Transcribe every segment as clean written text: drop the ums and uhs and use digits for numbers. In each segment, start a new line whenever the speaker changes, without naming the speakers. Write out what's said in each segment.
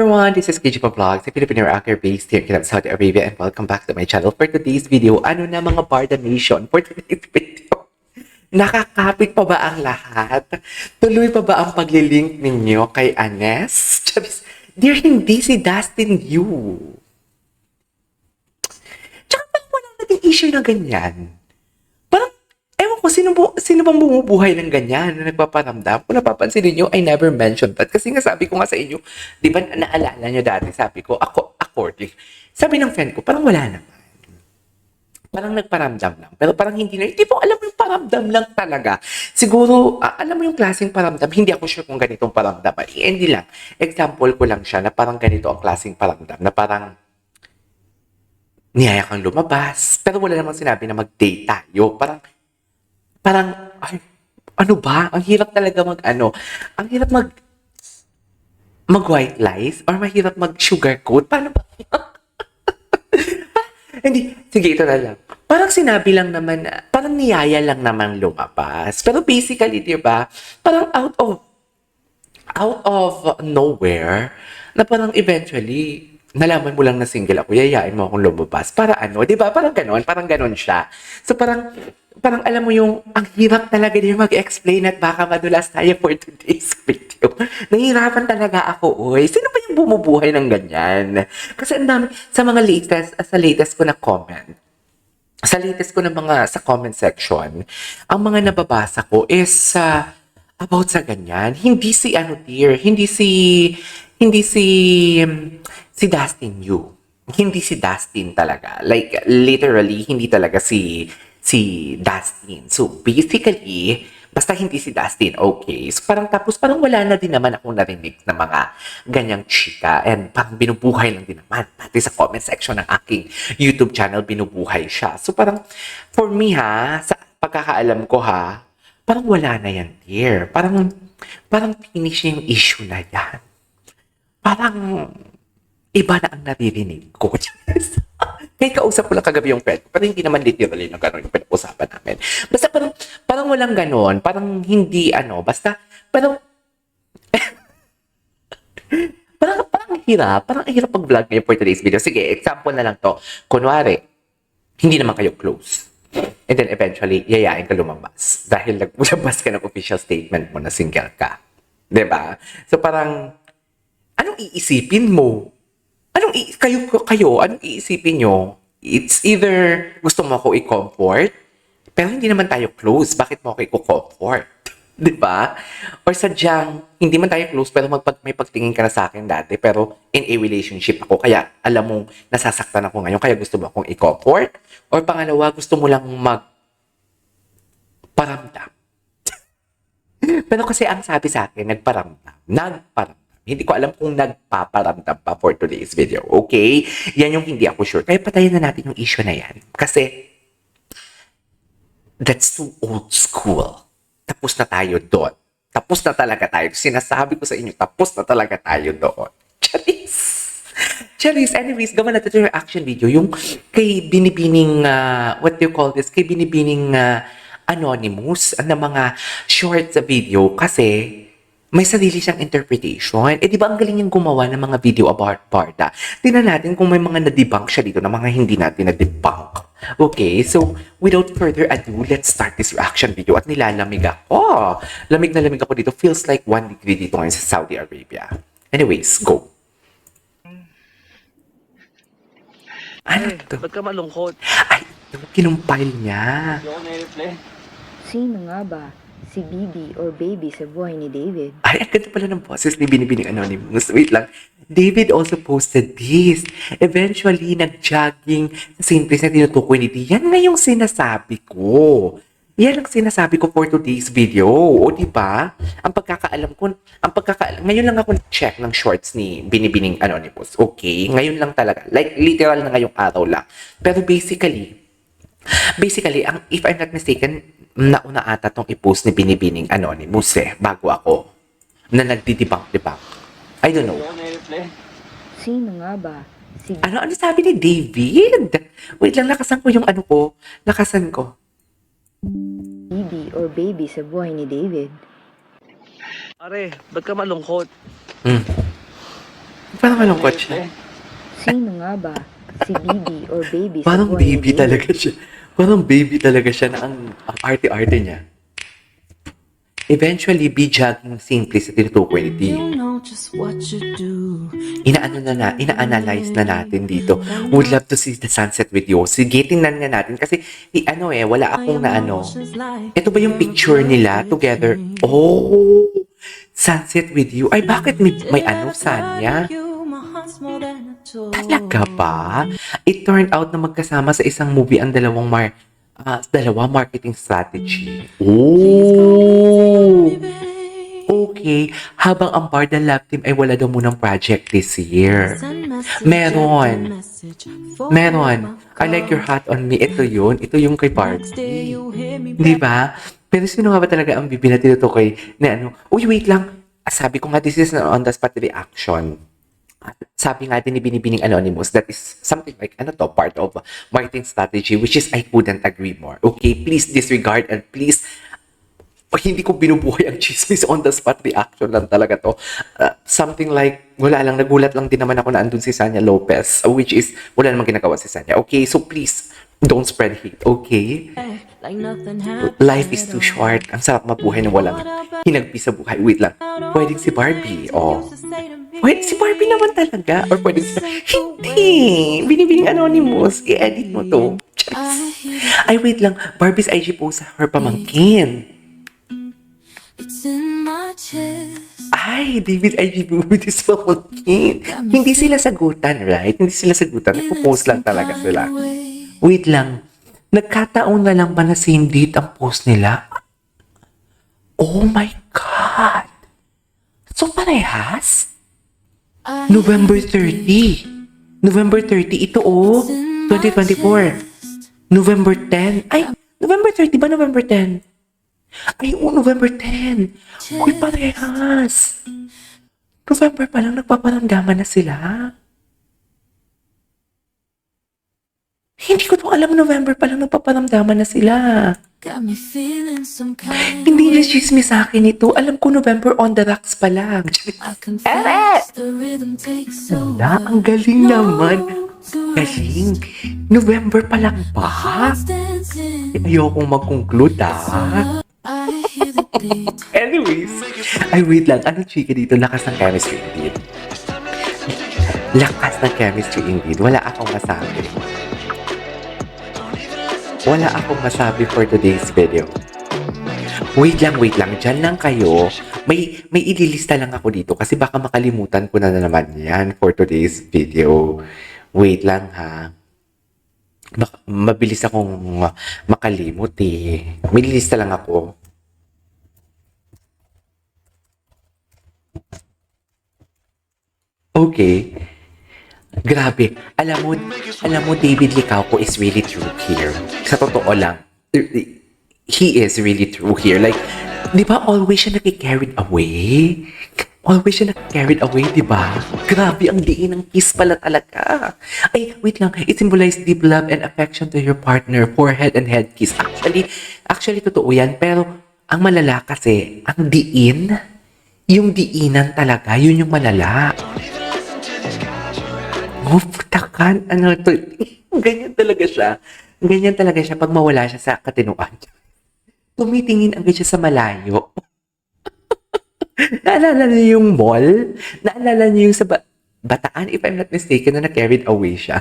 everyone, this is KJ Vlogs, a Filipino actor based here in Saudi Arabia, and welcome back to my channel. For today's video, ano na mga Barda Nation? For today's video, nakakapit pa ba ang lahat? Tuloy pa ba ang paglilink ninyo kay Anes? Dear, hindi si Dustin Yu. Tsaka parang wala nating issue na ganyan. Parang, ewan ko, sino bang bumubuhay ng ganyan na nagpaparamdam? Kung napapansin niyo, I never mentioned that. Kasi nga sabi ko nga sa inyo, di ba naalala nyo dati, sabi ko, ako, according. Sabi ng friend ko, parang wala naman. Parang nagparamdam lang. Pero parang hindi po alam mo yung paramdam lang talaga. Siguro, alam mo yung klaseng paramdam, hindi ako sure kung ganitong paramdam. Hindi lang. Example ko lang siya na parang ganito ang klaseng paramdam. Na parang, niyaya kang lumabas. Pero wala namang sinabi na mag-date tayo. Parang, ay, ano ba? Ang hirap talaga ang hirap mag-white lies or mahirap mag-sugarcoat. Paano ba? Hindi, sige, ito na lang. Parang sinabi lang naman, parang niyaya lang naman lumabas. Pero basically, di ba, parang out of nowhere, na parang eventually, nalaman mo lang na single ako, yayain mo akong lumabas. Para ano, di ba? Parang ganon siya. So parang alam mo yung, ang hirap talaga din mag-explain at baka madulas tayo for today's video. Nahihirapan talaga ako, oy. Sino ba yung bumubuhay ng ganyan? Kasi ang dami, sa latest ko na comment, sa latest ko na sa comment section, ang mga nababasa ko is, about sa ganyan. Hindi si si Dustin Yu. Hindi si Dustin talaga. Like, literally, hindi talaga si Dustin. So, basically, basta hindi si Dustin, okay. So, parang wala na din naman akong narinig na mga ganyang chika. And parang binubuhay lang din naman. Pati sa comment section ng aking YouTube channel, binubuhay siya. So, parang, for me sa pagkakaalam ko parang wala na yan, dear. Parang finish yung issue na yan. Parang, iba na ang naririnig ko. Kaya kausap ko lang kagabi yung friend ko, pero hindi naman literally na gano'n yung pinag-usapan namin. Basta parang walang gano'n, parang hindi basta, parang parang hirap pag-vlog ngayon for today's video. Sige, example na lang to. Kunwari, hindi naman kayo close. And then eventually, yayain ka lumabas. Dahil naglabas ka ng official statement mo na single ka. 'Di ba? So parang, anong iisipin mo? Anong iisipin nyo? It's either gusto mo ako i-comfort, pero hindi naman tayo close. Bakit mo ako i-comfort? Diba? Or sadyang, hindi man tayo close, pero may pagtingin ka na sa akin dati, pero in a relationship ako, kaya alam mong nasasaktan ako ngayon, kaya gusto mo akong i-comfort? Or pangalawa, gusto mo lang magparamdam? Pero kasi ang sabi sa akin, nagparamdam. Hindi ko alam kung nagpaparamdam pa for today's video. Okay? Yan yung hindi ako sure. Kaya patayin na natin yung issue na yan. Kasi, that's too old school. Tapos na tayo doon. Tapos na talaga tayo. Sinasabi ko sa inyo, tapos na talaga tayo doon. Charis. Anyways, gawa natin yung reaction video. Yung kay binibining, what do you call this? Kay binibining anonymous na mga short sa video. Kasi, may sarili siyang interpretation. Di ba ang galing niyang gumawa ng mga video about Barda? Tingnan natin kung may mga na-debunk siya dito na mga hindi natin na-debunk. Okay, so without further ado, let's start this reaction video. At nilalamig ako. Lamig na lamig ako dito. Feels like 1 degree dito ngayon sa Saudi Arabia. Anyways, go. Ano to?
Ba't ka malungkot?
Ay, yung kinumpile niya.
Hindi ako na-reply.
Sino nga ba si Bibi or Baby sa buhay ni David?
Ay, ang ganda pala ng boses ni Binibining Anonymous. Wait lang. David also posted this. Eventually, nag-jogging sa same place na tinutukoy ni T. Yan nga yung sinasabi ko. Yan ang sinasabi ko for today's video. O, diba? Ang pagkakaalam, ngayon lang ako check ng shorts ni Binibining Anonymous. Okay? Ngayon lang talaga. Like, literal na ngayong araw lang. Pero basically, if I'm not mistaken, nauna ata tong i-post ni Binibining Anonymous bago ako na nagdi-debunk. I don't know.
Hindi ako na-reply.
Sino nga ba si
Ano sabi ni David? Wait lang, lakasan ko.
Bibi or Baby sa buhay ni David?
Pare, ba't ka malungkot?
Parang malungkot siya.
Sino nga ba? Si Bibi or Baby sa
Parang
buhay ni
baby
David?
talaga siya. Parang baby talaga siya na ang arte-arte niya. Eventually, be jogging simplicity tukoy ni T. Ina-analyze na natin dito. Would love to see the sunset with you. Sige, tingnan nga natin. Kasi, wala akong na ano. Ito ba yung picture nila together? Oh! Sunset with you. Ay, bakit may ano, Sanya? Talaga ba? It turned out na magkasama sa isang movie ang dalawang marketing strategy. Oh! Okay. Habang ang Barda Love Team ay wala daw munang project this year. Meron. I like your hat on me. Ito yun. Ito yung kay Barbie. Di ba? Pero sino nga ba talaga ang bibi na tinutukoy na ano? Uy, wait lang. Sabi ko nga, this is an on-the-spot reaction. Sabi nga din ni Binibining Anonymous, that is something like, part of marketing strategy, which is I couldn't agree more. Okay, please disregard and please, hindi ko binubuhay ang chismis on the spot reaction lang talaga to. Something like, wala lang, nagulat lang din naman ako na andun si Sanya Lopez, which is, wala namang ginagawa si Sanya. Okay, so please, don't spread hate, okay? Life is too short. Ang sarap mabuhay na walang hinagpi sa buhay. Wait lang, pwedeng si Barbie, Pwede si Barbie naman talaga. Or pwede si... Hindi! Binibining Anonymous. I-edit mo to. Charis. Ay, wait lang. Barbie's IG post her pamangkin. Ay, David IG with his pamangkin. Hindi sila sagutan, right? Hindi sila sagutan. Nagpo-post lang talaga sila. Wait lang. Nagkataon na lang ba na same date ang post nila? Oh my God! So, parehas? November 30. November 30. Ito 2024. November 10. Ay, November 30 ba? November 10? Ay, November 10. Uy, parehas. November pa lang nagpaparamdaman na sila. Hindi ko to alam, November pa lang nagpaparamdaman na sila. Hindi niya chismis sa akin ito. Alam ko November on the rocks pa lang. Wala, ang galing naman. Galing. November pa lang ba? Ayokong mag-conclude Anyways. Ay, wait lang. Ano chika dito? Lakas ng chemistry indeed. Lakas ng chemistry indeed. Wala akong masabi. Wala akong masabi for today's video. Wait lang. Diyan lang kayo. May ililista lang ako dito kasi baka makalimutan ko na naman yan for today's video. Wait lang ha. Mabilis akong makalimot eh. May ililista lang ako. Okay. Grabe. Alam mo, David Licauco is really true here. Sa totoo lang. He is really true here. Like, di ba always siya naki-carried away? Always siya naki-carried away, di ba? Grabe, ang diin ng kiss pala talaga. Ay, wait lang. It symbolizes deep love and affection to your partner. Forehead and head kiss. Actually, totoo yan. Pero, ang malala kasi, ang diin, yung diinan talaga, yun yung malala. Oh, putakan. Ano to? Ganyan talaga siya pag mawala siya sa katinuan. Tumitingin agad siya sa malayo. Naalala niyo yung mall? Naalala niyo yung sa Bataan, if I'm not mistaken, na na-carried away siya.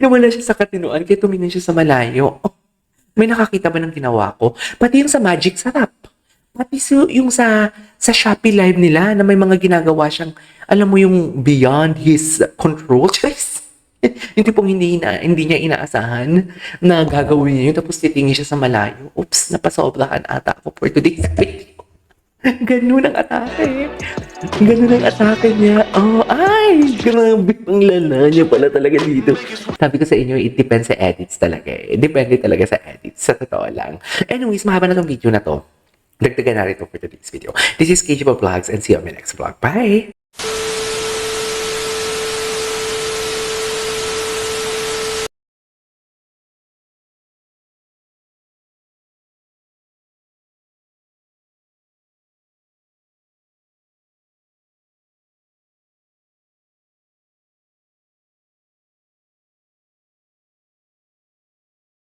Nawala siya sa katinuan, kaya tumingin siya sa malayo. May nakakita ba ng ginawa ko? Pati yung sa Magic Sarap. Pati yung sa Shopee Live nila na may mga ginagawa siyang, alam mo yung beyond his control. Hindi pong hindi niya inaasahan na gagawin niya yun. Tapos titingin siya sa malayo. Oops, napasobrahan ata ako for today's video. Ganun ang atake. Ganun ang atake niya. Oh, ay! Grabe, ang lala niya pala talaga dito. Sabi ko sa inyo, it depends sa edits talaga eh. Depende talaga sa edits. Sa totoo lang. Anyways, mahaba na tong video na to. Dagdagan na rin ito for today's video. This is KJ Vlogs and see you on my next vlog. Bye!